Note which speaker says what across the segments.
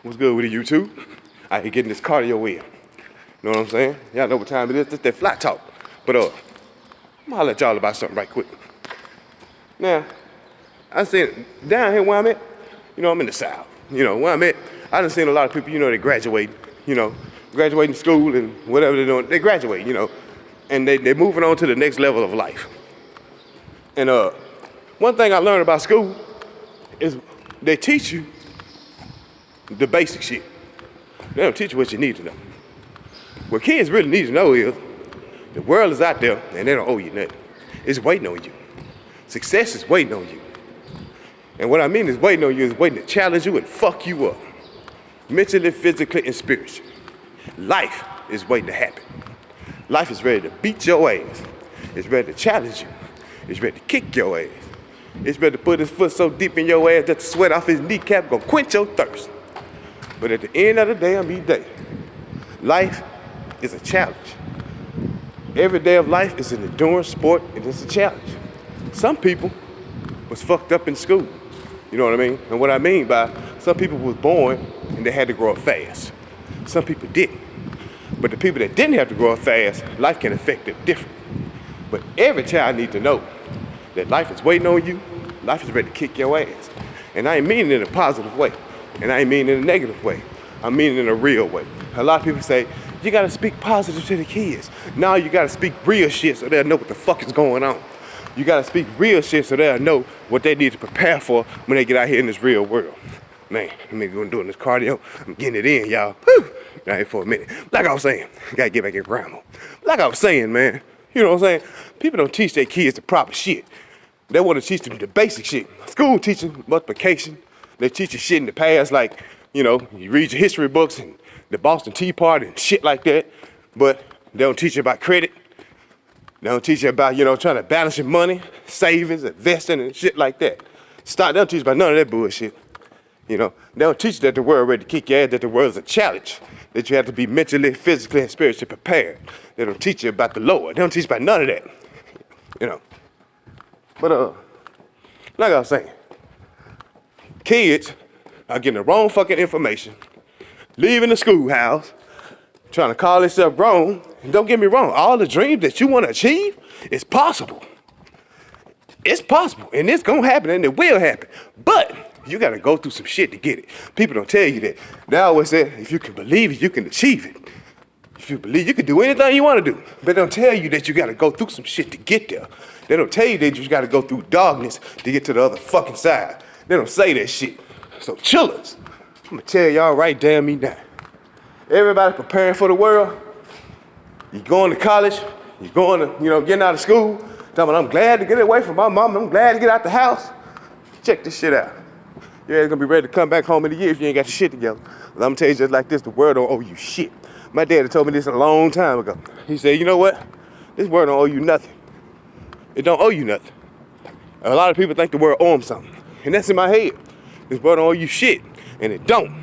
Speaker 1: What's good with you too? I ain't getting this cardio in. You know what I'm saying? Y'all know what time it is. It's that FlyTalk. But I'm gonna holler at y'all about something right quick. Now, I said down here where I'm at, I'm in the South. Where I'm at, I done seen a lot of people, they graduate, graduating school and whatever they're doing. They graduate, and they're moving on to the next level of life. And one thing I learned about school is they teach you the basic shit. They don't teach you what you need to know. What kids really need to know is the world is out there and they don't owe you nothing. It's waiting on you. Success is waiting on you. And what I mean is waiting on you is waiting to challenge you and fuck you up. Mentally, physically, and spiritually. Life is waiting to happen. Life is ready to beat your ass. It's ready to challenge you. It's ready to kick your ass. It's ready to put his foot so deep in your ass that the sweat off his kneecap gonna quench your thirst. But at the end of the day, life is a challenge. Every day of life is an endurance sport and it's a challenge. Some people was fucked up in school. You know what I mean? And what I mean by some people was born and they had to grow up fast. Some people didn't. But the people that didn't have to grow up fast, life can affect them different. But every child needs to know that life is waiting on you, life is ready to kick your ass. And I ain't meaning it in a positive way. And I ain't meaning it in a negative way. I mean it in a real way. A lot of people say, you gotta speak positive to the kids. Now you gotta speak real shit so they'll know what the fuck is going on. You gotta speak real shit so they'll know what they need to prepare for when they get out here in this real world. Man, I'm doing this cardio. I'm getting it in, y'all. Whew. Out here for a minute. Like I was saying, gotta get back in ground mode. Like I was saying, man, you know what I'm saying? People don't teach their kids the proper shit. They want to teach them the basic shit. School teaching multiplication. They teach you shit in the past, like, you read your history books and the Boston Tea Party and shit like that. But they don't teach you about credit. They don't teach you about, trying to balance your money, savings, investing, and shit like that. They don't teach you about none of that bullshit. They don't teach you that the world ready to kick your ass, that the world is a challenge, that you have to be mentally, physically, and spiritually prepared. They don't teach you about the Lord. They don't teach you about none of that. But like I was saying, kids are getting the wrong fucking information, leaving the schoolhouse, trying to call themselves grown. And don't get me wrong, all the dreams that you want to achieve is possible. It's possible, and it's gonna happen, and it will happen. But you gotta go through some shit to get it. People don't tell you that. They always say, if you can believe it, you can achieve it. If you believe, you can do anything you want to do. But they don't tell you that you gotta go through some shit to get there. They don't tell you that you gotta go through darkness to get to the other fucking side. They don't say that shit. So chillers, I'm gonna tell y'all right damn me now. Everybody preparing for the world. You going to college, you going to, getting out of school. Talking about, I'm glad to get away from my mom, I'm glad to get out the house. Check this shit out. You're gonna be ready to come back home in a year if you ain't got your shit together. But I'm gonna tell you just like this, the world don't owe you shit. My daddy told me this a long time ago. He said, you know what? This world don't owe you nothing. It don't owe you nothing. A lot of people think the world owe them something. And that's in my head. This world don't owe you shit. And it don't.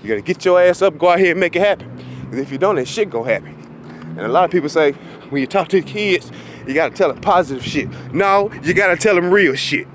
Speaker 1: You gotta get your ass up, go out here and make it happen. Because if you don't, then shit gonna happen. And a lot of people say, when you talk to the kids, you gotta tell them positive shit. No, you gotta tell them real shit.